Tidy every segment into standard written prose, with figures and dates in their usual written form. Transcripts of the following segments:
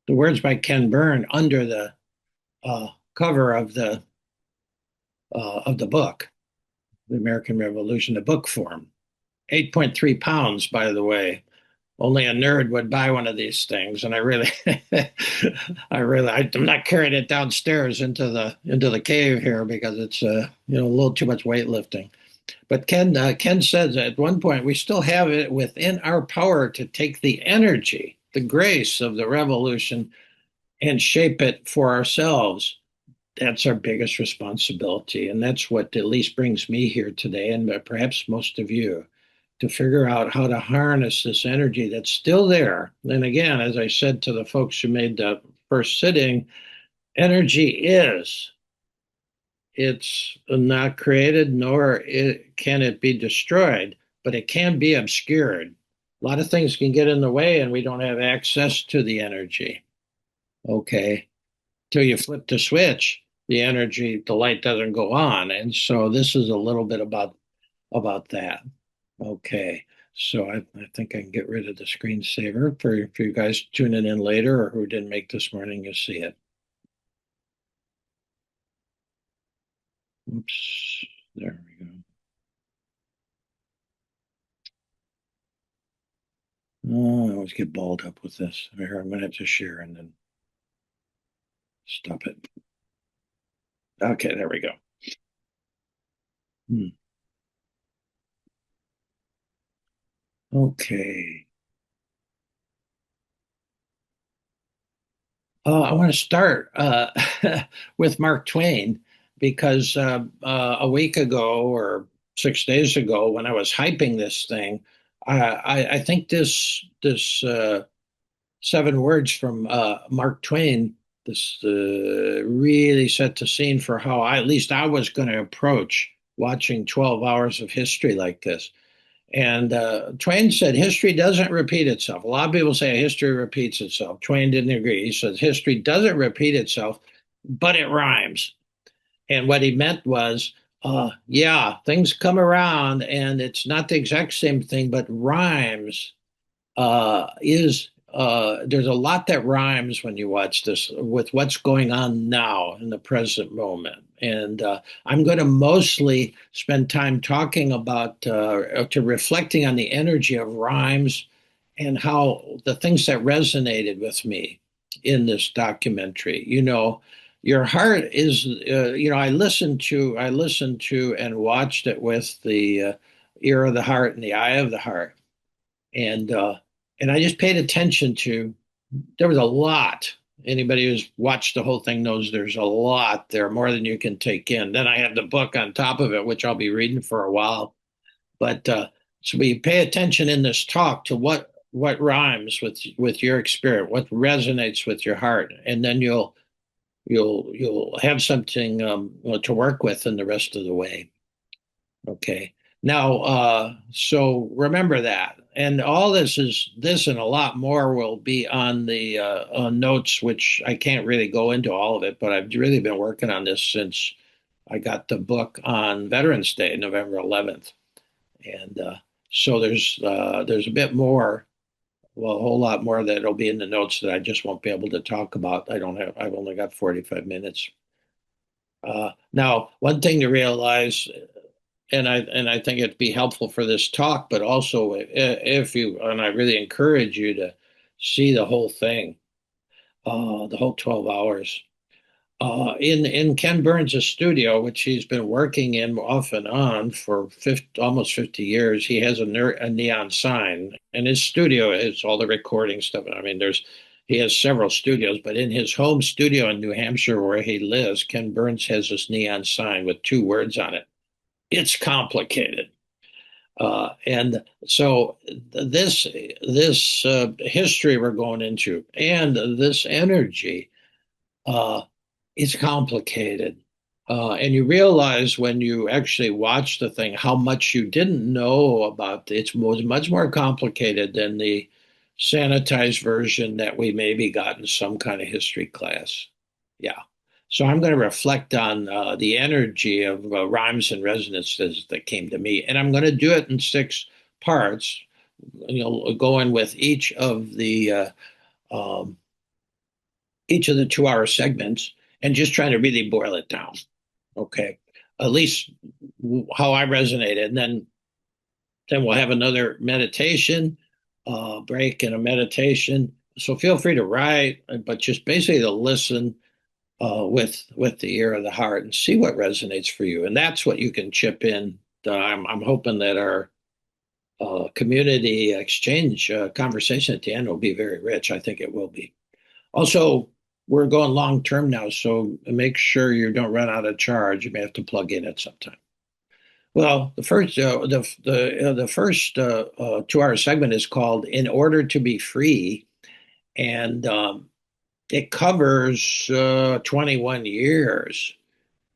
The words by Ken Burns under the cover of the book, The American Revolution, the book form. 8.3 pounds, by the way. Only a nerd would buy one of these things, and I'm not carrying it downstairs into the cave here because it's a little too much weightlifting. But Ken says at one point we still have it within our power to take the energy, the grace of the revolution, and shape it for ourselves. That's our biggest responsibility, and that's what at least brings me here today, and perhaps most of you, to figure out how to harness this energy that's still there. And again, as I said to the folks who made the first sitting, energy is. It's not created, can it be destroyed, but it can be obscured. A lot of things can get in the way, and we don't have access to the energy. Okay. Till you flip the switch, the light doesn't go on. And so this is a little bit about that. Okay. So I think I can get rid of the screensaver for you guys tuning in later or who didn't make this morning, you'll see it. Oops. There we go. Oh, I always get balled up with this. Here, I'm going to have to share and then stop it. Okay, there we go. Hmm. Okay. I want to start with Mark Twain because a week ago or 6 days ago, when I was hyping this thing, I think this 7 words from Mark Twain this really set the scene for how at least I was going to approach watching 12 hours of history like this. And Twain said history doesn't repeat itself. A lot of people say history repeats itself. Twain didn't agree. He says history doesn't repeat itself, but it rhymes. And what he meant was, yeah, things come around and it's not the exact same thing, but rhymes is there's a lot that rhymes when you watch this with what's going on now in the present moment. And I'm going to mostly spend time talking about to reflecting on the energy of rhymes and how the things that resonated with me in this documentary. Your heart is. I listened to and watched it with the ear of the heart and the eye of the heart and I just paid attention to. There was a lot. Anybody who's watched the whole thing knows there's a lot there, more than you can take in. Then I have the book on top of it, which I'll be reading for a while. But so we pay attention in this talk to what rhymes with your experience, what resonates with your heart, and then you'll have something to work with in the rest of the way. Okay. Now, so remember that. And all this and a lot more will be on the notes, which I can't really go into all of it, but I've really been working on this since I got the book on Veterans Day, November 11th. And so there's a bit more, well, a whole lot more that'll be in the notes that I just won't be able to talk about. I've only got 45 minutes. Now, one thing to realize and I think it'd be helpful for this talk, but also if you and I really encourage you to see the whole thing, the whole 12 hours. In Ken Burns' studio, which he's been working in off and on for almost 50 years, he has a neon sign, and his studio is all the recording stuff. I mean, he has several studios, but in his home studio in New Hampshire, where he lives, Ken Burns has this neon sign with 2 words on it. It's complicated. And so this history we're going into and this energy uh, is complicated. And you realize when you actually watch the thing how much you didn't know about it. It was much more complicated than the sanitized version that we maybe got in some kind of history class. Yeah. So I'm going to reflect on the energy of rhymes and resonances that came to me, and I'm going to do it in 6 parts. Going with each of the um, each of the 2 hour segments and just trying to really boil it down. Okay. At least how I resonated. And then we'll have another meditation break and a meditation. So feel free to write, but just basically to listen with the ear of the heart and see what resonates for you. And that's what you can chip in. I'm hoping that our community exchange conversation at the end will be very rich. I think it will be. Also, we're going long term now, so make sure you don't run out of charge. You may have to plug in at some time. Well, the first 2 hour segment is called "In Order to Be Free," and it covers 21 years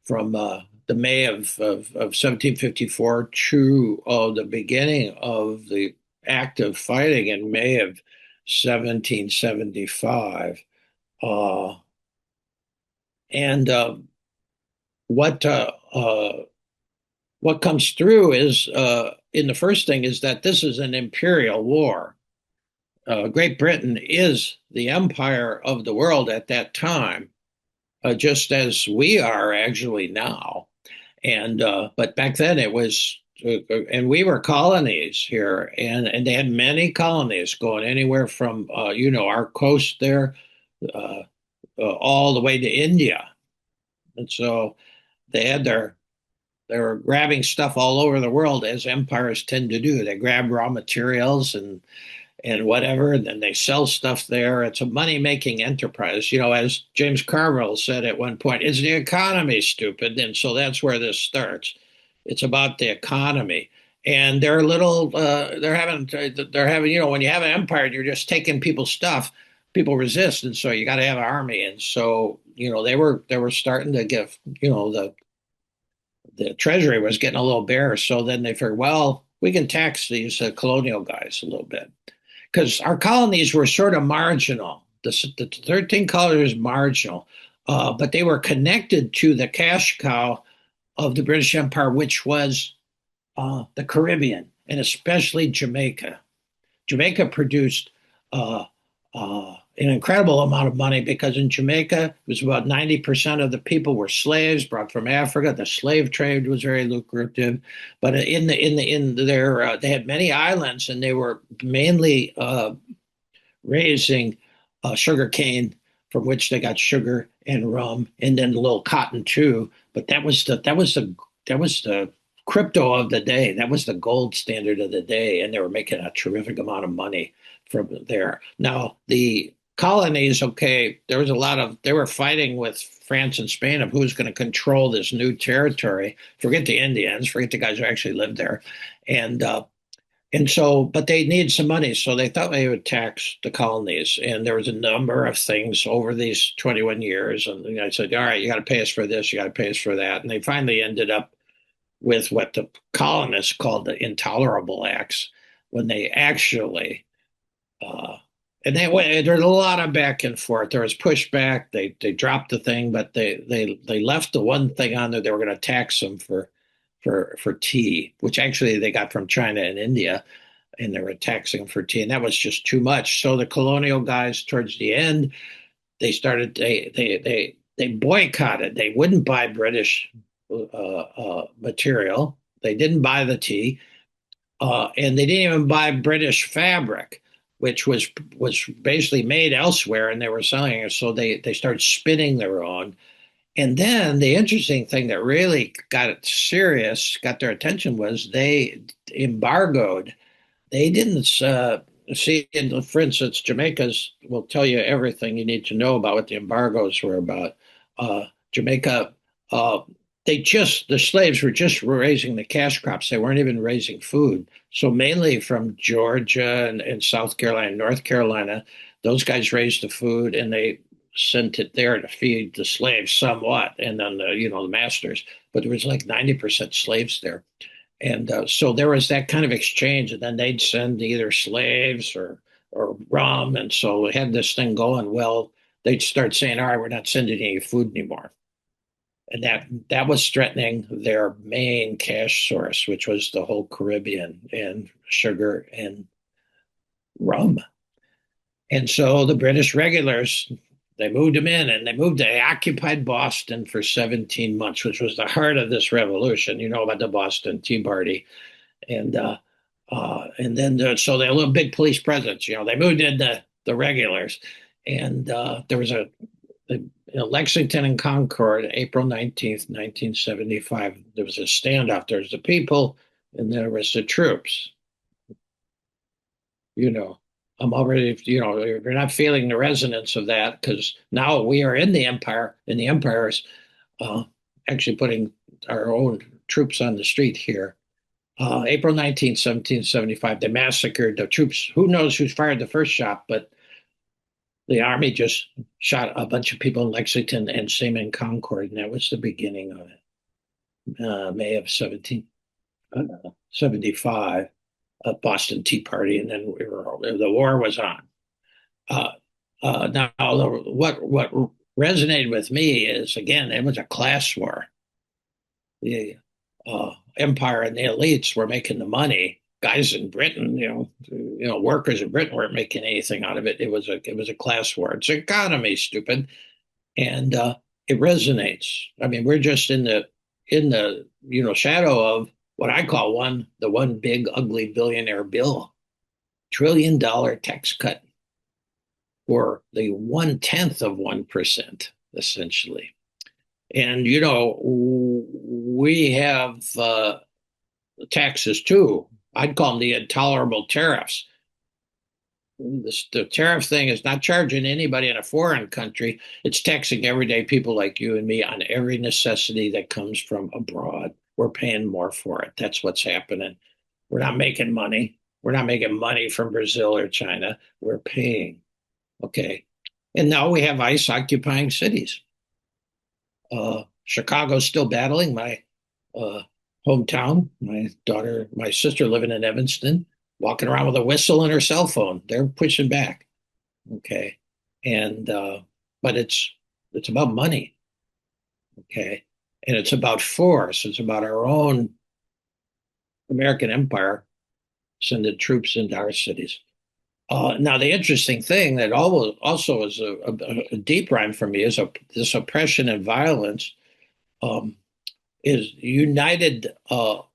from the May of 1754 to the beginning of the active fighting in May of 1775. Uh, and what uh, uh, what comes through is in the first thing is that this is an imperial war. Great Britain is the empire of the world at that time, just as we are actually now. And but back then it was, and we were colonies here, and they had many colonies going anywhere from our coast there uh, all the way to India, and so they had they were grabbing stuff all over the world as empires tend to do. They grab raw materials and whatever, and then they sell stuff there. It's a money making enterprise. As James Carville said at one point, is the economy stupid? And so that's where this starts. It's about the economy. And they're little, they're having, when you have an empire, you're just taking people's stuff. People resist, and so you got to have an army. And so, they were starting to give, the treasury was getting a little bare. So then they figured, well, we can tax these colonial guys a little bit because our colonies were sort of marginal. The 13 colonies marginal, but they were connected to the cash cow of the British Empire, which was the Caribbean and especially Jamaica. Jamaica produced an incredible amount of money because in Jamaica, it was about 90% of the people were slaves brought from Africa. The slave trade was very lucrative, but in their they had many islands and they were mainly raising sugar cane from which they got sugar and rum and then a little cotton too. But that was the crypto of the day. That was the gold standard of the day, and they were making a terrific amount of money from there. Now the colonies, okay, there was a lot of they were fighting with France and Spain of who's going to control this new territory. Forget the Indians, forget the guys who actually lived there, and so, but they need some money, so they thought they would tax the colonies. And there was a number of things over these 21 years. And I said, all right, you got to pay us for this, you got to pay us for that. And they finally ended up with what the colonists called the intolerable acts, when they actually, uh, and there's a lot of back and forth. There was pushback. They dropped the thing, but they left the one thing on there. They were going to tax them for tea, which actually they got from China and India, and they were taxing them for tea, and that was just too much. So the colonial guys, towards the end, they boycotted. They wouldn't buy British material. They didn't buy the tea, and they didn't even buy British fabric, which was basically made elsewhere, and they were selling it. So they started spinning their own. And then the interesting thing that really got it serious, got their attention, was they embargoed. They didn't see, for instance, Jamaica's will tell you everything you need to know about what the embargoes were about. Jamaica, uh, the slaves were just raising the cash crops. They weren't even raising food. So mainly from Georgia and South Carolina, North Carolina, those guys raised the food and they sent it there to feed the slaves somewhat, and then the masters. But there was like 90% slaves there, and so there was that kind of exchange. And then they'd send either slaves or rum, and so we had this thing going. Well, they'd start saying, "All right, we're not sending any food anymore," and that was threatening their main cash source, which was the whole Caribbean and sugar and rum. And so the British regulars They moved him in, and they occupied Boston for 17 months, which was the heart of this revolution. You know about the Boston Tea Party. And then so they were big police presence. They moved in the regulars, and there was Lexington and Concord, April 19th, 1975. There was a standoff. There's the people, and there was the troops. You know, I'm already, you're not feeling the resonance of that because now we are in the empire, and the empire is uh, actually putting our own troops on the street here. April 19th, 1775, they massacred the troops. Who knows who fired the first shot, but the army just shot a bunch of people in Lexington and same in Concord, and that was the beginning of it. May of 1775, Boston Tea Party, and then the war was on. Uh, Now, what resonated with me is, again, it was a class war. The empire and the elites were making the money. Guys in Britain, workers in Britain weren't making anything out of it. It was a class war. It's economy, stupid, and it resonates. I mean, we're just in the shadow of what I call the one big ugly billionaire bill, $1 trillion tax cut for the 1/10 of 1%, essentially. And we have taxes too. I'd call them the intolerable tariffs. The tariff thing is not charging anybody in a foreign country. It's taxing everyday people like you and me on every necessity that comes from abroad. We're paying more for it. That's what's happening. We're not making money. We're not making money from Brazil or China. We're paying. Okay. And now we have ICE occupying cities. Chicago's still battling. My hometown. My sister living in Evanston, walking around with a whistle and her cell phone. They're pushing back. Okay. And but it's about money. Okay. And it's about force. It's about our own American empire sending troops into our cities. Now, the interesting thing that also is a deep rhyme for me is this oppression and violence um, is united all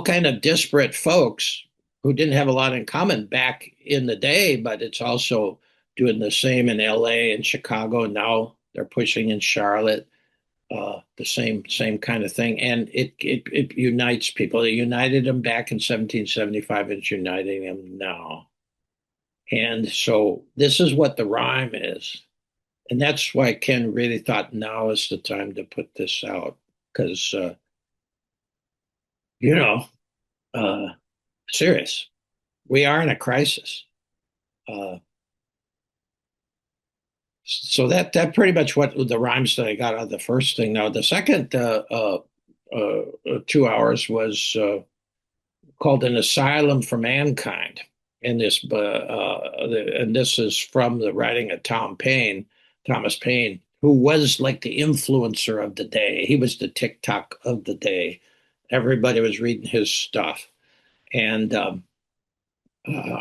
kind of disparate folks who didn't have a lot in common back in the day, but it's also doing the same in LA and Chicago. Now they're pushing in Charlotte, the same kind of thing, and it unites people. It united them back in 1775. It's uniting them now, and so this is what the rhyme is, and that's why Ken really thought now is the time to put this out because you know, uh, serious. We are in a crisis. Uh, so that pretty much what the rhymes that I got out of the first thing. Now the second 2 hours was called "An Asylum for Mankind," and this is from the writing of Thomas Paine, who was like the influencer of the day. He was the TikTok of the day. Everybody was reading his stuff, and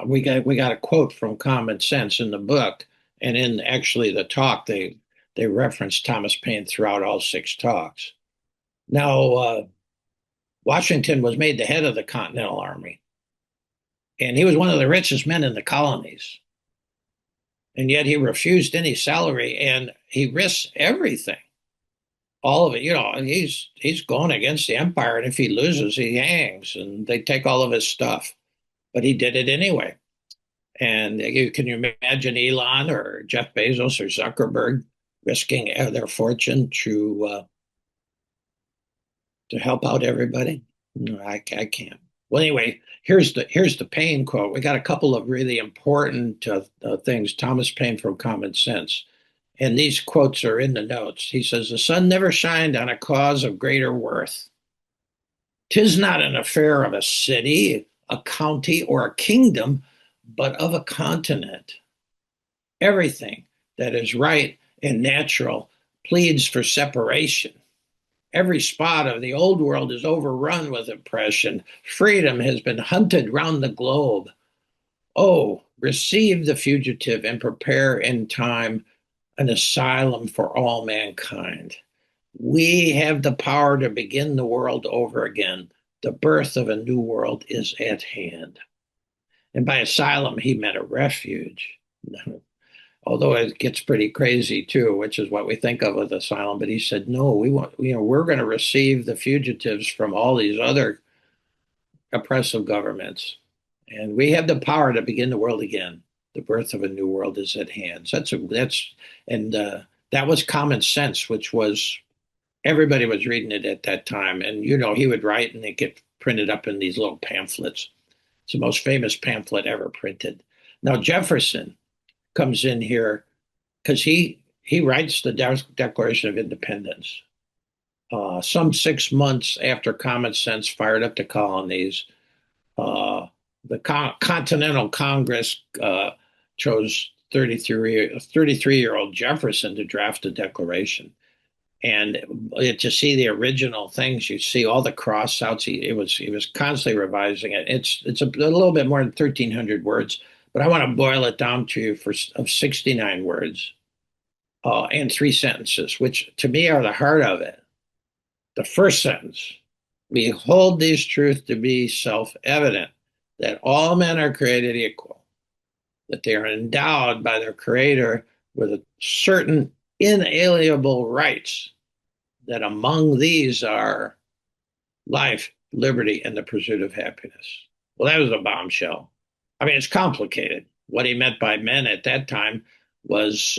we got a quote from Common Sense in the book, and in actually the talk they referenced Thomas Paine throughout all six talks. Now, Washington was made the head of the Continental Army, and he was one of the richest men in the colonies, and yet he refused any salary, and he risks everything, all of it. And he's going against the empire, and if he loses, he hangs, and they take all of his stuff. But he did it anyway. And can you imagine Elon or Jeff Bezos or Zuckerberg risking their fortune to help out everybody? No, I can't. Well, anyway, here's the Paine quote. We got a couple of really important things. Thomas Paine from Common Sense, and these quotes are in the notes. He says, "The sun never shined on a cause of greater worth. 'Tis not an affair of a city, a county, or a kingdom, but of a continent. Everything that is right and natural pleads for separation. Every spot of the old world is overrun with oppression. Freedom has been hunted round the globe. Oh, receive the fugitive and prepare in time an asylum for all mankind. We have the power to begin the world over again. The birth of a new world is at hand. And by asylum, he meant a refuge. Although it gets pretty crazy too, which is what we think of with asylum. But he said, no, we want, we're going to receive the fugitives from all these other oppressive governments. And we have the power to begin the world again. The birth of a new world is at hand. So and that was common sense, which was everybody was reading it at that time. And, he would write and it get printed up in these little pamphlets. It's the most famous pamphlet ever printed. Now, Jefferson comes in here because he writes the Declaration of Independence. Some 6 months after common sense fired up the colonies, uh, the Continental Congress chose 33-year-old Jefferson to draft the Declaration. And to see the original things, you see all the crossouts. He was constantly revising it. It's a little bit more than 1,300 words, but I want to boil it down to you of 69 words and three sentences, which to me are the heart of it. The first sentence: we hold these truths to be self-evident, that all men are created equal, that they are endowed by their Creator with certain inalienable rights, that among these are life, liberty, and the pursuit of happiness. Well, that was a bombshell. I mean, it's complicated. What he meant by men at that time was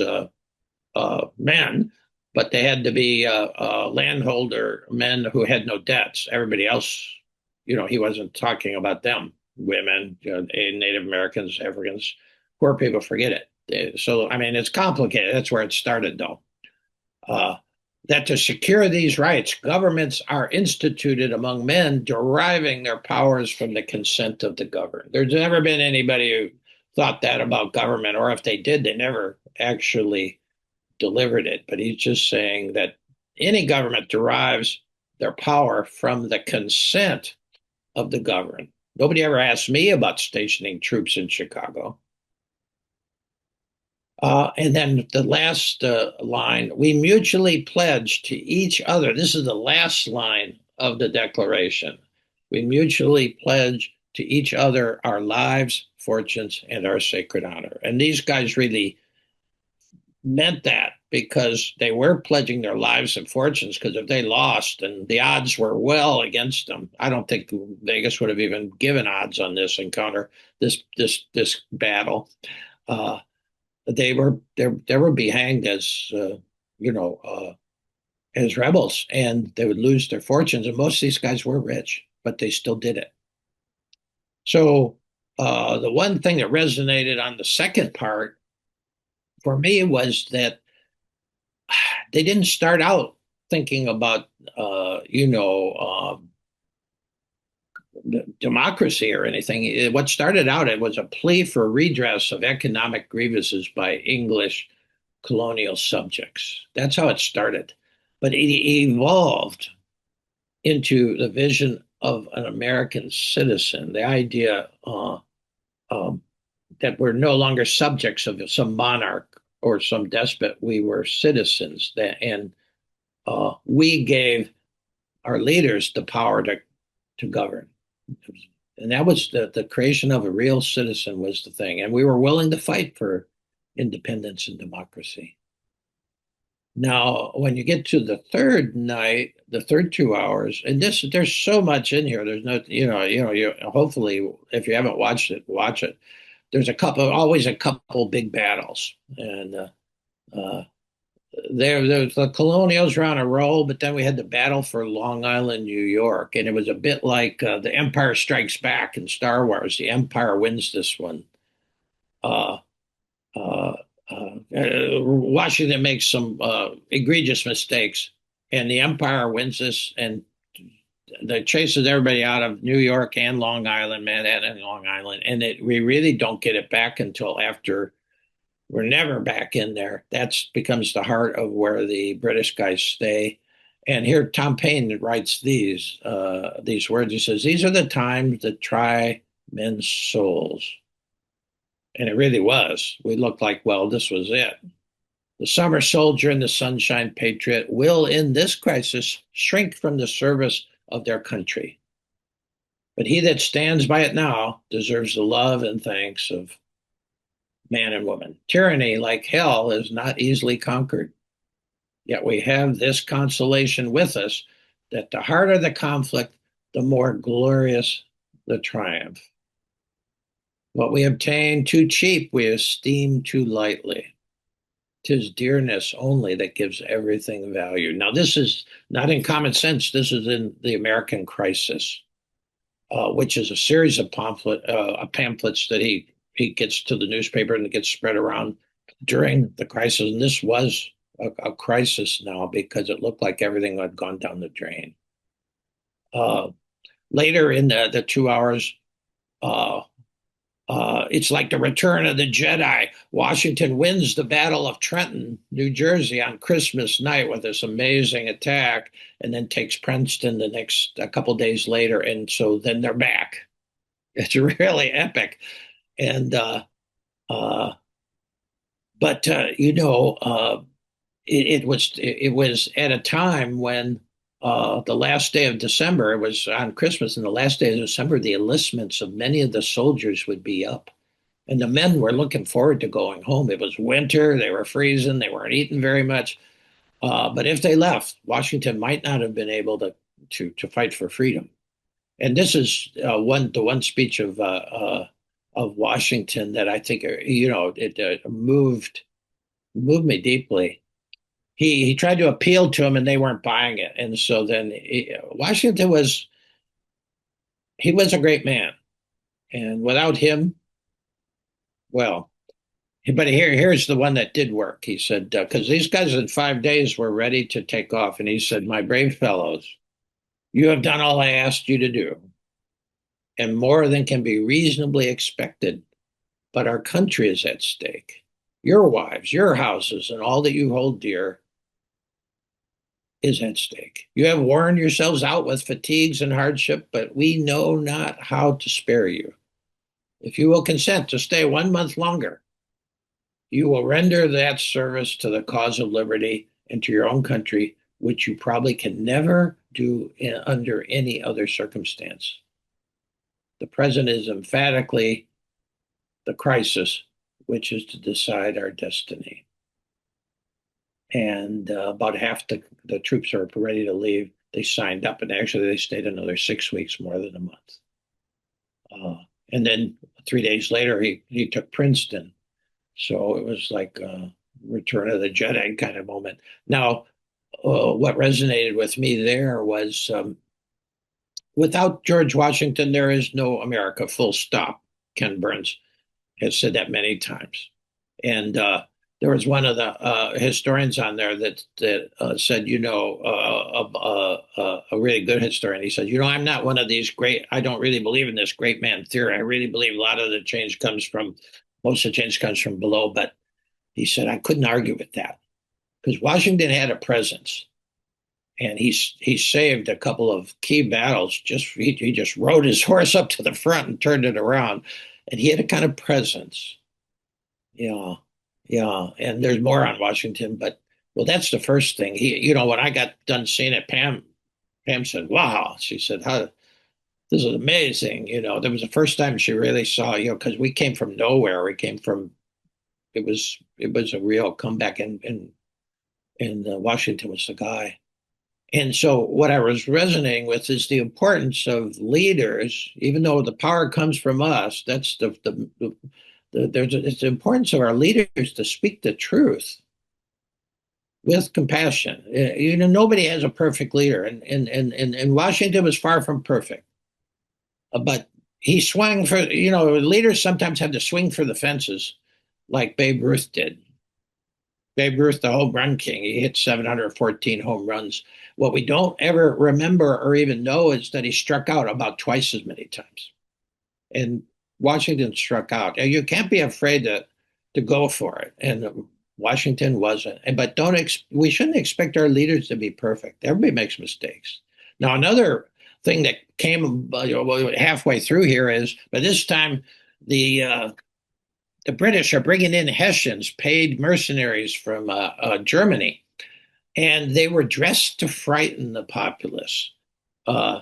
men, but they had to be landholder men who had no debts. Everybody else, he wasn't talking about them. Women, Native Americans, Africans, poor people forget it. So, I mean, it's complicated. That's where it started, though. That to secure these rights, governments are instituted among men, deriving their powers from the consent of the governed. There's never been anybody who thought that about government, or if they did, they never actually delivered it. But he's just saying that any government derives their power from the consent of the governed. Nobody ever asked me about stationing troops in Chicago. And then the last line: we mutually pledge to each other. This is the last line of the Declaration. We mutually pledge to each other our lives, fortunes, and our sacred honor. And these guys really meant that, because they were pledging their lives and fortunes, because if they lost, and the odds were well against them, I don't think Vegas would have even given odds on this encounter, this battle. They would be hanged as as rebels, and they would lose their fortunes. And most of these guys were rich, but they still did it. So the one thing that resonated on the second part for me was that they didn't start out thinking about democracy or anything. What started out, it was a plea for redress of economic grievances by English colonial subjects. That's how it started. But it evolved into the vision of an American citizen, the idea that we're no longer subjects of some monarch or some despot. We were citizens, and we gave our leaders the power to govern. And that was the creation of a real citizen was the thing. And we were willing to fight for independence and democracy. Now, when you get to the third night, the third 2 hours, and there's so much in here. There's no, you hopefully, if you haven't watched it, watch it. There's always a couple big battles, and there's the colonials were on a roll, but then we had the battle for Long Island, New York, and it was a bit like the Empire Strikes Back in Star Wars. The Empire wins this one. Uh, uh, Washington makes some egregious mistakes, and the Empire wins this, and they chases everybody out of New York and Long Island, Manhattan and Long Island, and we really don't get it back until after. We're never back in there. That becomes the heart of where the British guys stay. And here Tom Paine writes these words. He says, "These are the times that try men's souls." And it really was. We looked like, well, this was it. The summer soldier and the sunshine patriot will, in this crisis, shrink from the service of their country. But he that stands by it now deserves the love and thanks of man and woman. Tyranny, like hell, is not easily conquered. Yet we have this consolation with us that the harder the conflict, the more glorious the triumph. What we obtain too cheap, we esteem too lightly. 'Tis dearness only that gives everything value. Now, this is not in Common Sense. This is in The American Crisis, which is a series of pamphlets that he gets to the newspaper and it gets spread around during the crisis. And this was a crisis now because it looked like everything had gone down the drain. Uh, Later in the 2 hours, uh, it's like the return of the Jedi. Washington wins the Battle of Trenton, New Jersey on Christmas night with this amazing attack, and then takes Princeton a couple days later. And so then they're back. It's really epic. And, uh, but, it was at a time when the last day of December, it was on Christmas, and the last day of December, the enlistments of many of the soldiers would be up. And the men were looking forward to going home. It was winter, they were freezing, they weren't eating very much. But if they left, Washington might not have been able to fight for freedom. And this is the one speech of Washington that I think it moved me deeply. He tried to appeal to them, and they weren't buying it. And so then Washington he was a great man, and without him, well, but here's the one that did work. He said, because these guys in 5 days were ready to take off. And he said, my brave fellows, you have done all I asked you to do, and more than can be reasonably expected. But our country is at stake. Your wives, your houses, and all that you hold dear is at stake. You have worn yourselves out with fatigues and hardship, but we know not how to spare you. If you will consent to stay 1 month longer, you will render that service to the cause of liberty and to your own country, which you probably can never do under any other circumstance. The present is emphatically the crisis, which is to decide our destiny. And about half the troops are ready to leave. They signed up, and actually they stayed another 6 weeks, more than a month. And then 3 days later, he took Princeton. So it was like a Return of the Jedi kind of moment. Now, what resonated with me there was without George Washington, there is no America, full stop. Ken Burns has said that many times. And there was one of the historians on there that said, a really good historian. He said, I'm not one of these I don't really believe in this great man theory. I really believe most of the change comes from below. But he said, I couldn't argue with that because Washington had a presence. And he saved a couple of key battles. He just rode his horse up to the front and turned it around. And he had a kind of presence. Yeah. Yeah, and there's more on Washington, but well, that's the first thing. When I got done seeing it, Pam said, "Wow," she said, "How this is amazing." That was the first time she really saw, because we came from nowhere. It was a real comeback, and Washington was the guy. And so, what I was resonating with is the importance of leaders, even though the power comes from us. That's it's the importance of our leaders to speak the truth with compassion. Nobody has a perfect leader, and Washington was far from perfect, but he swung for. Leaders sometimes have to swing for the fences, like Babe Ruth did. Babe Ruth, the home run king, he hit 714 home runs. What we don't ever remember or even know is that he struck out about twice as many times, and Washington struck out. You can't be afraid to go for it, and Washington wasn't. But we shouldn't expect our leaders to be perfect. Everybody makes mistakes. Now, another thing that came halfway through here is, by this time, the the British are bringing in Hessians, paid mercenaries from Germany, and they were dressed to frighten the populace. Uh,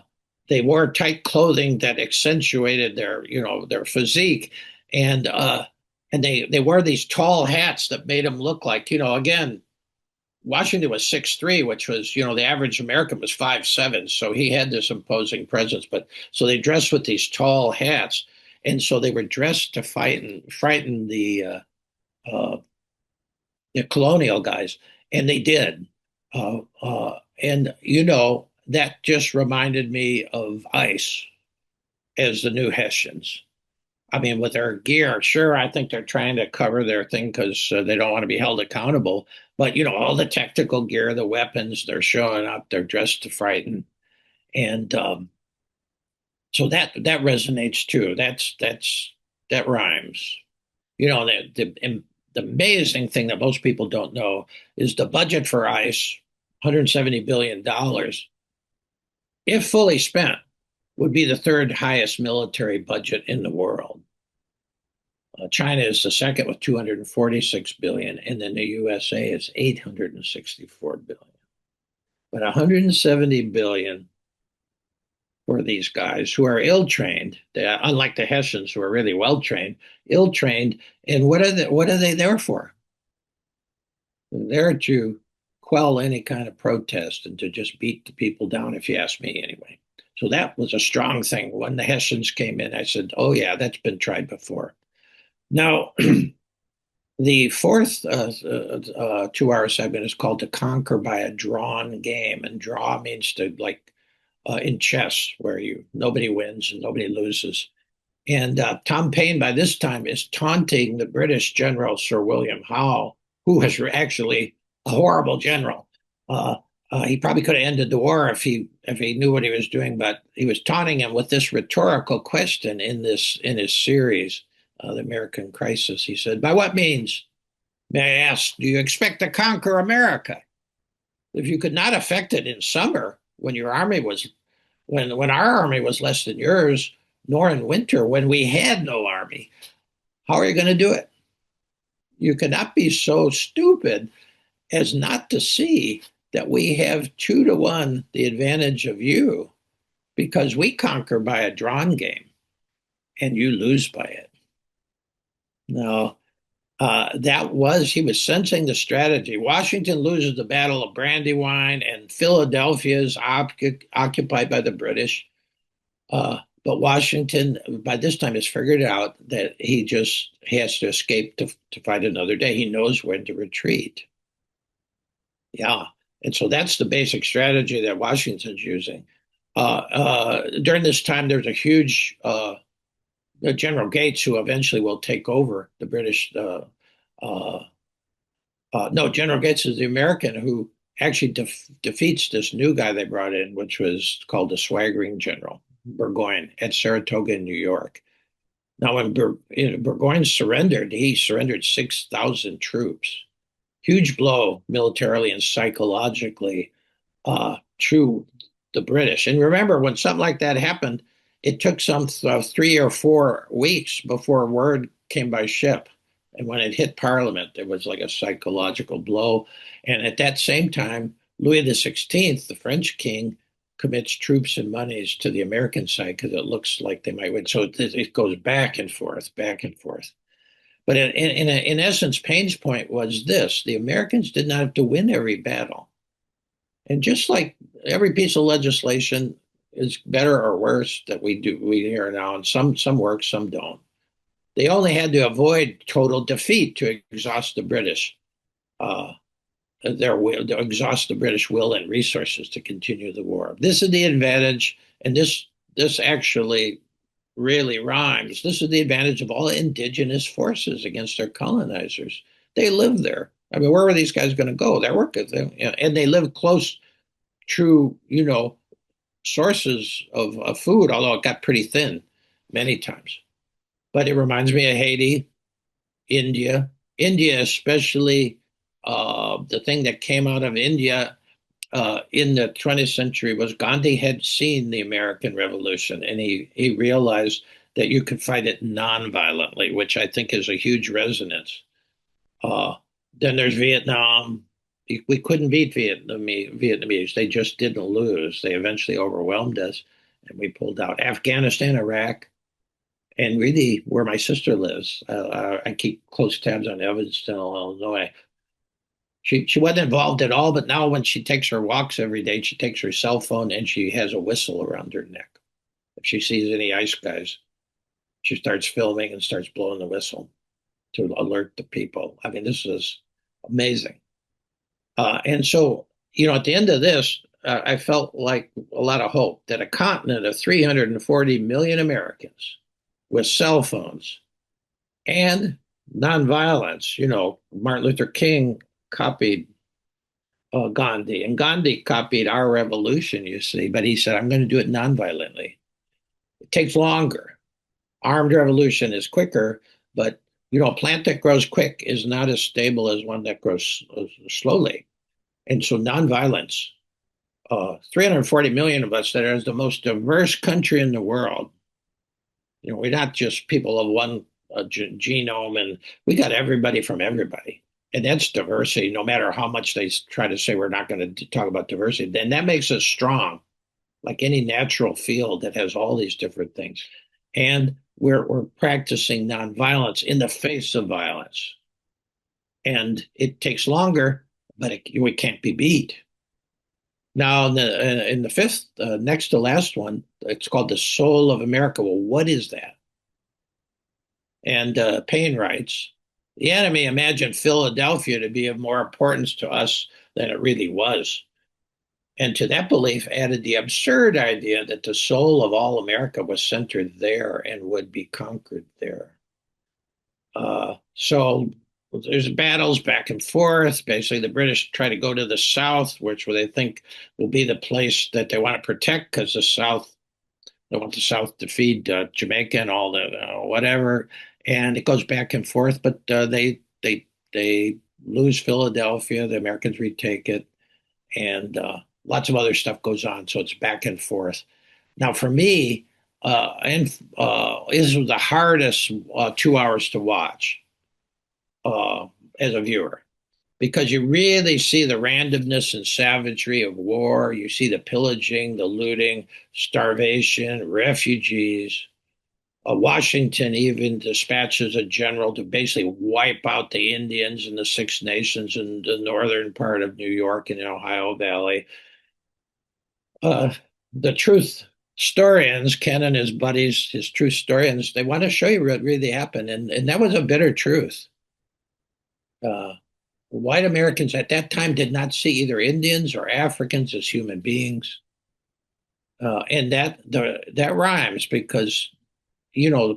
they wore tight clothing that accentuated their, their physique, and they wore these tall hats that made them look like, again, Washington was 6'3", which was, the average American was 5'7", so he had this imposing presence. But so they dressed with these tall hats, and so they were dressed to frighten uh, the colonial guys, and they did. And that just reminded me of ICE as the new Hessians. I mean, with their gear, sure, I think they're trying to cover their thing because they don't want to be held accountable. But all the technical gear, the weapons, they're showing up. They're dressed to frighten, and so that resonates too. That rhymes. The amazing thing that most people don't know is the budget for ICE, $170 billion, if fully spent, would be the third highest military budget in the world. China is the second with 246 billion, and then the USA is 864 billion. But 170 billion for these guys who are ill-trained, unlike the Hessians who are really well-trained, ill-trained. And what are they there for? They're there to quell any kind of protest and to just beat the people down, if you ask me anyway. So that was a strong thing. When the Hessians came in, I said, oh yeah, that's been tried before. Now, the fourth 2-hour segment is called To Conquer by a Drawn Game. And draw means to, like, in chess, where nobody wins and nobody loses. And Tom Paine, by this time, is taunting the British general, Sir William Howe, who was actually a horrible general. He probably could have ended the war if he knew what he was doing, but he was taunting him with this rhetorical question in his series, The American Crisis. He said, "By what means, may I ask, do you expect to conquer America? If you could not effect it in summer, when your army was when our army was less than yours, nor in winter when we had no army, how are you going to do it? You cannot be so stupid as not to see that we have 2-to-1 the advantage of you, because we conquer by a drawn game and you lose by it." Now, he was sensing the strategy. Washington loses the Battle of Brandywine, and Philadelphia is occupied by the British. But Washington, by this time, has figured out that he just has to escape to fight another day. He knows when to retreat. Yeah. And so that's the basic strategy that Washington's using. During this time, there's a huge General Gates, who eventually will take over the British. No, General Gates is the American who actually defeats this new guy they brought in, which was called the swaggering general, Burgoyne, at Saratoga in New York. Now, when Burgoyne surrendered, he surrendered 6,000 troops. Huge blow militarily and psychologically to the British. And remember, when something like that happened, it took some 3 or 4 weeks before word came by ship. And when it hit Parliament, it was like a psychological blow. And at that same time, Louis XVI, the French king, commits troops and monies to the American side because it looks like they might win. So it goes back and forth, back and forth. But in essence, Paine's point was this: the Americans did not have to win every battle. And just like every piece of legislation is better or worse that we hear now, and some work, some don't. They only had to avoid total defeat to exhaust the British, their will, to exhaust the British will and resources to continue the war. This is the advantage, and this actually really rhymes. This is the advantage of all indigenous forces against their colonizers. They live there. I mean, where were these guys going to go? They're working, and they live close to, sources of food, although it got pretty thin many times. But it reminds me of Haiti, India, especially the thing that came out of India in the 20th century was Gandhi had seen the American Revolution, and he realized that you could fight it non-violently, which I think is a huge resonance. Uh, then there's Vietnam. We couldn't beat Vietnamese. They just didn't lose. They eventually overwhelmed us, and we pulled out. Afghanistan, Iraq, and really where my sister lives. I keep close tabs on Evanston, Illinois. She wasn't involved at all, but now when she takes her walks every day, she takes her cell phone and she has a whistle around her neck. If she sees any ice guys, she starts filming and starts blowing the whistle to alert the people. I mean, this is amazing. And so, at the end of this, I felt like a lot of hope that a continent of 340 million Americans with cell phones and nonviolence, Martin Luther King copied Gandhi, and Gandhi copied our revolution, you see, but he said, I'm going to do it nonviolently. It takes longer. Armed revolution is quicker, but a plant that grows quick is not as stable as one that grows slowly. And so nonviolence, 340 million of us, that is the most diverse country in the world. We're not just people of one genome, and we got everybody from everybody. And that's diversity, no matter how much they try to say we're not going to talk about diversity. Then that makes us strong, like any natural field that has all these different things. And we're practicing nonviolence in the face of violence. And it takes longer, but we can't be beat. Now, in the fifth, next to last one, it's called The Soul of America. Well, what is that? And Paine writes, the enemy imagined Philadelphia to be of more importance to us than it really was. And to that belief added the absurd idea that the soul of all America was centered there and would be conquered there. So there's battles back and forth. Basically, the British try to go to the South, which they think will be the place that they want to protect, because they want the South to feed Jamaica and all the whatever. And it goes back and forth, but they lose Philadelphia. The Americans retake it, and lots of other stuff goes on. So it's back and forth. Now, for me, this was the hardest 2 hours to watch as a viewer, because you really see the randomness and savagery of war. You see the pillaging, the looting, starvation, refugees. Washington even dispatches a general to basically wipe out the Indians and the Six Nations in the northern part of New York and the Ohio Valley. The truth historians, Ken and his buddies, his truth historians, they want to show you what really happened. And that was a bitter truth. White Americans at that time did not see either Indians or Africans as human beings. And that rhymes, because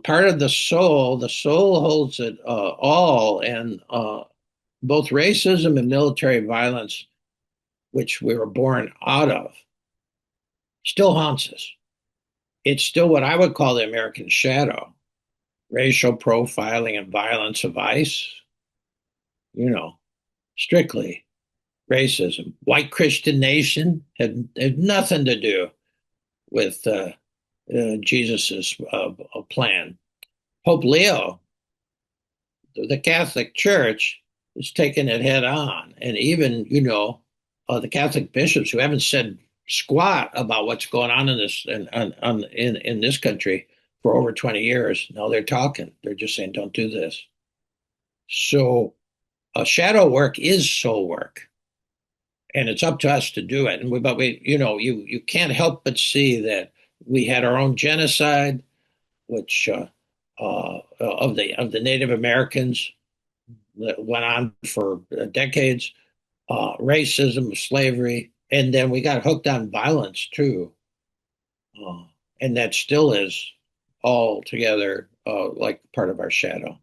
part of the soul holds it all, and both racism and military violence, which we were born out of, still haunts us. It's still what I would call the American shadow. Racial profiling and violence of ICE, strictly racism. White Christian nation had nothing to do with Jesus's plan. Pope Leo, the Catholic Church, is taking it head on, and even the Catholic bishops, who haven't said squat about what's going on in this country for over 20 years. Now they're talking. They're just saying, don't do this. So shadow work is soul work, and it's up to us to do it. But you can't help but see that we had our own genocide, which of the Native Americans, that went on for decades, racism, slavery, and then we got hooked on violence too, and that still is all together like part of our shadow.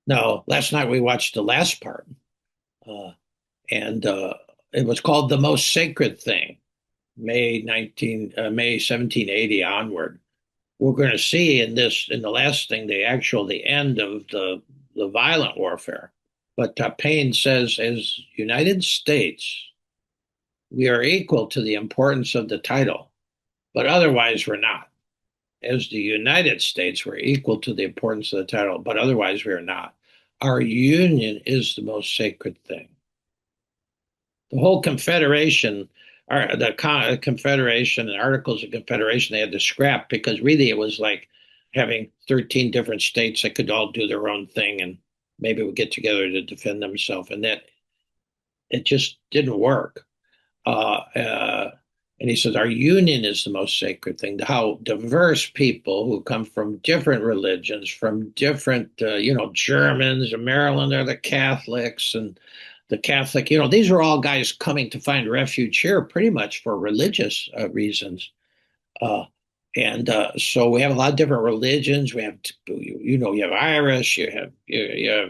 Now, last night we watched the last part, and it was called The Most Sacred Thing, May 1780 onward. We're going to see in the last thing, the end of the violent warfare. But Paine says, as United States, we are equal to the importance of the title, but otherwise we're not. as the United States, we're equal to the importance of the title, but otherwise we're not. Our union is the most sacred thing. The whole Confederation, or the Confederation and Articles of Confederation, they had to scrap because really it was like having 13 different states that could all do their own thing and maybe would get together to defend themselves. And that it just didn't work. Uh, uh, and he says, our union is the most sacred thing. How diverse people who come from different religions, from different, Germans, Maryland are the Catholics, and the Catholic, these are all guys coming to find refuge here pretty much for religious reasons. Uh, and so we have a lot of different religions. We have, you have Irish, you have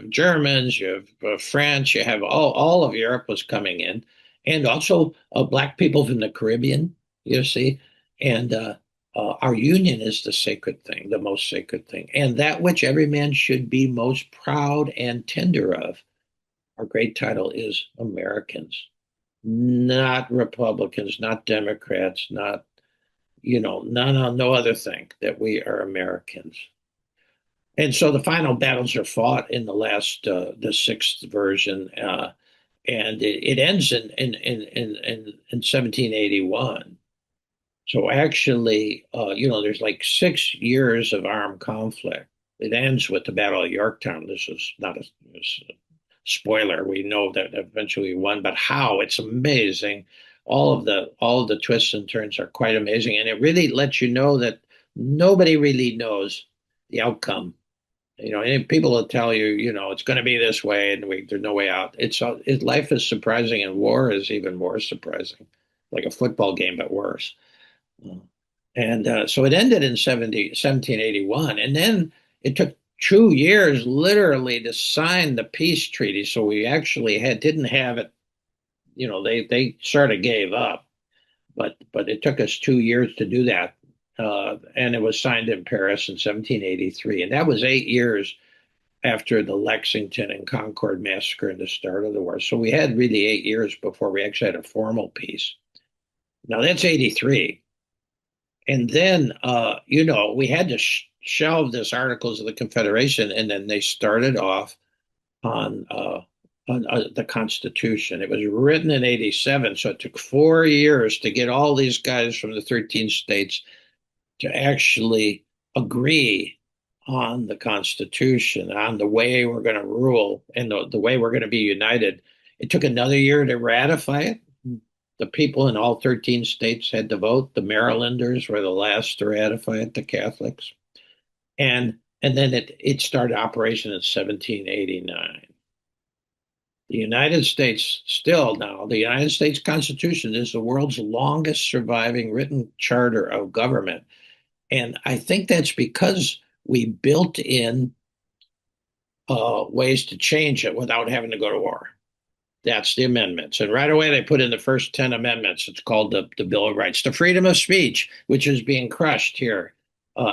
Germans, you have French, you have all of Europe was coming in, and also black people from the Caribbean. You see, and our union is the sacred thing, the most sacred thing, and that which every man should be most proud and tender of. Our great title is Americans, not Republicans, not Democrats, not no other thing that we are Americans. And so the final battles are fought in the sixth version, and it ends in 1781. So actually, there's like 6 years of armed conflict. It ends with the Battle of Yorktown. This is not a spoiler. We know that eventually we won, but how? It's amazing. All of the twists and turns are quite amazing, and it really lets you know that nobody really knows the outcome. And people will tell you, it's going to be this way, and there's no way out. Life is surprising, and war is even more surprising, like a football game, but worse. And so it ended in 1781. And then it took 2 years literally to sign the peace treaty. So we actually didn't have it, they sort of gave up, but it took us 2 years to do that. And it was signed in Paris in 1783. And that was 8 years after the Lexington and Concord massacre and the start of the war. So we had really 8 years before we actually had a formal peace. Now that's 83. And then, we had to shelve this Articles of the Confederation, and then they started off on, the Constitution. It was written in 87, so it took 4 years to get all these guys from the 13 states to actually agree on the Constitution, on the way we're going to rule, and the way we're going to be united. It took another year to ratify it. The people in all 13 states had to vote. The Marylanders were the last to ratify it, the Catholics. And then it started operation in 1789. The United States, still now, the United States Constitution is the world's longest surviving written charter of government. And I think that's because we built in ways to change it without having to go to war. That's the amendments. And right away, they put in the first 10 amendments. It's called the Bill of Rights. The freedom of speech, which is being crushed here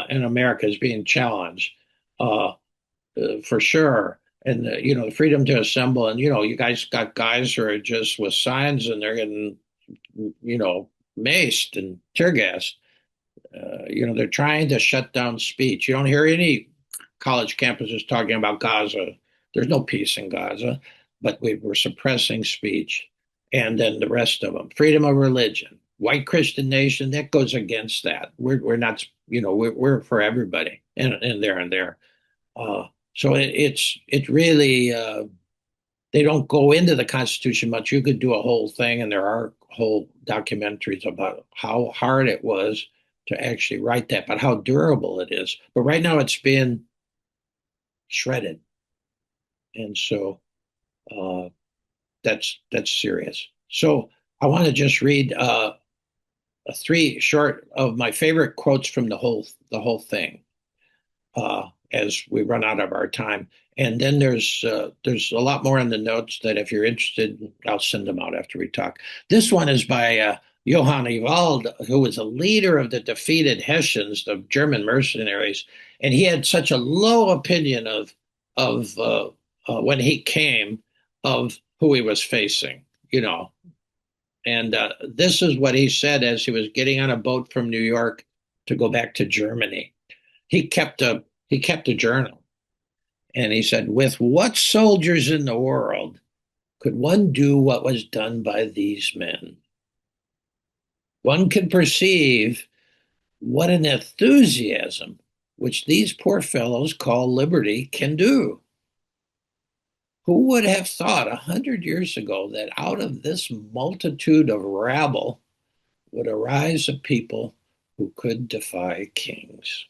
in America, is being challenged for sure. And, the freedom to assemble. And, you guys got guys who are just with signs and they're getting, maced and tear gassed. They're trying to shut down speech. You don't hear any college campuses talking about Gaza. There's no peace in Gaza, but we were suppressing speech. And then the rest of them, freedom of religion, white Christian nation, that goes against that. We're not, we're for everybody and there. So it's really, they don't go into the Constitution much. You could do a whole thing, and there are whole documentaries about how hard it was to actually write that, but how durable it is. But right now it's being shredded. And so that's serious. So I want to just read three short of my favorite quotes from the whole thing as we run out of our time. And then there's a lot more in the notes that if you're interested, I'll send them out after we talk. This one is by Johann Ewald, who was a leader of the defeated Hessians, the German mercenaries, and he had such a low opinion of when he came of who he was facing, And this is what he said as he was getting on a boat from New York to go back to Germany. He kept a journal, and he said, "With what soldiers in the world could one do what was done by these men? One can perceive what an enthusiasm which these poor fellows call liberty can do. Who would have thought 100 years ago that out of this multitude of rabble would arise a people who could defy kings?"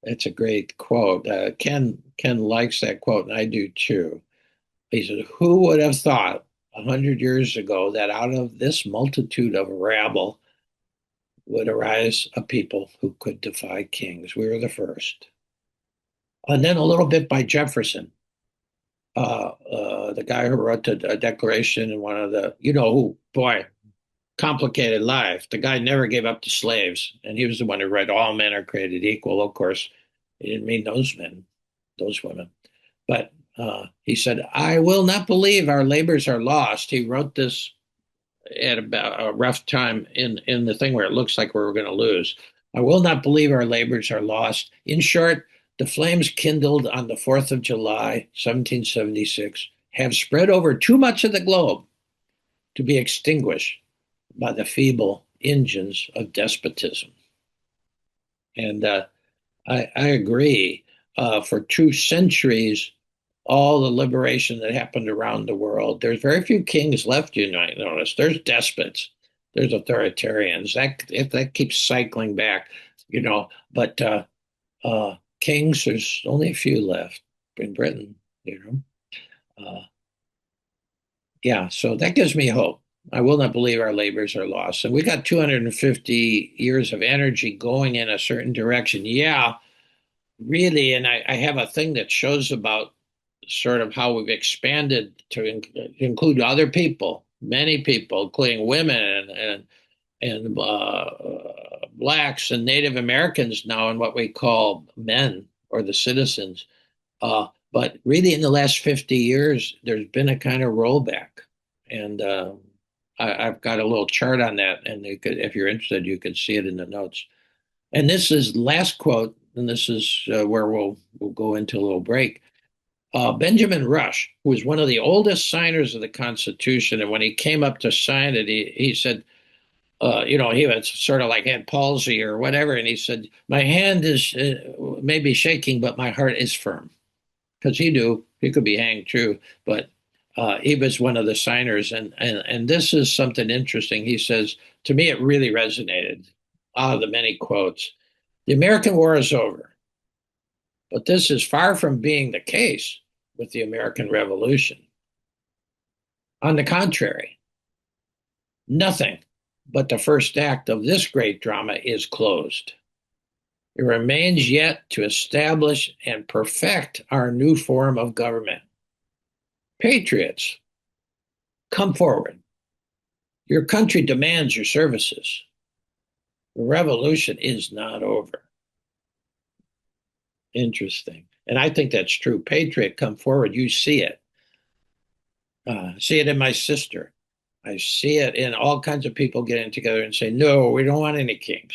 That's a great quote. Ken likes that quote, and I do too. He says, "Who would have thought 100 years ago that out of this multitude of rabble would arise a people who could defy kings?" We were the first. And then a little bit by Jefferson, the guy who wrote the Declaration, and one of the, who, boy, complicated life. The guy never gave up the slaves, and he was the one who read all men are created equal. Of course, he didn't mean those men, those women. But he said, "I will not believe our labors are lost." He wrote this at about a rough time in the thing where it looks like we're going to lose. "I will not believe our labors are lost. In short, the flames kindled on the 4th of July, 1776, have spread over too much of the globe to be extinguished by the feeble engines of despotism." And I agree. For 2 centuries, all the liberation that happened around the world, there's very few kings left, you might notice. There's despots, there's authoritarians. That keeps cycling back, But kings, there's only a few left in Britain, Uh, yeah, so that gives me hope. I will not believe our labors are lost. And we got 250 years of energy going in a certain direction. Yeah, really. And I have a thing that shows about sort of how we've expanded to include other people, many people, including women and blacks and Native Americans now, and what we call men or the citizens. But really, in the last 50 years, there's been a kind of rollback. And I've got a little chart on that. And if you're interested, you could see it in the notes. And this is last quote, and this is where we'll go into a little break. Benjamin Rush, who was one of the oldest signers of the Constitution, and when he came up to sign it, he said, he was sort of like had palsy or whatever, and he said, "My hand is maybe shaking, but my heart is firm," because he knew he could be hanged too, but he was one of the signers, and this is something interesting. He says, to me, it really resonated out of the many quotes. "The American war is over. But this is far from being the case with the American Revolution. On the contrary, nothing but the first act of this great drama is closed. It remains yet to establish and perfect our new form of government. Patriots, come forward. Your country demands your services. The revolution is not over." Interesting. And I think that's true. Patriot, come forward. You see it. See it in my sister. I see it in all kinds of people getting together and say, "No, we don't want any kings.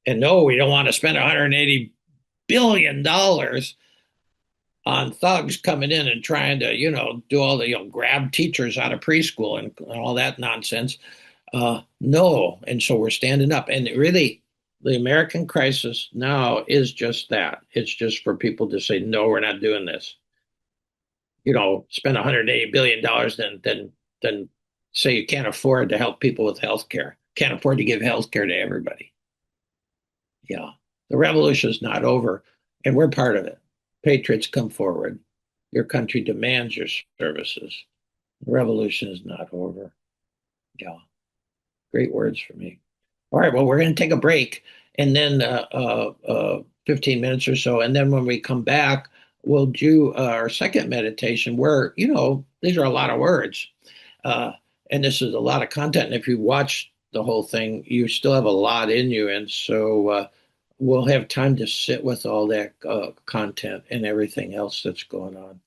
And no, we don't want to spend $180 billion on thugs coming in and trying to, do all the, grab teachers out of preschool and all that nonsense." No. And so we're standing up. And really, the American crisis now is just that. It's just for people to say, "No, we're not doing this." Spend $180 billion, then say you can't afford to help people with health care, can't afford to give health care to everybody. Yeah. The revolution is not over, and we're part of it. Patriots, come forward. Your country demands your services. The revolution is not over. Yeah. Great words for me. All right. Well, we're going to take a break, and then 15 minutes or so. And then when we come back, we'll do our second meditation where, these are a lot of words. And this is a lot of content. And if you watch the whole thing, you still have a lot in you. And so we'll have time to sit with all that content and everything else that's going on.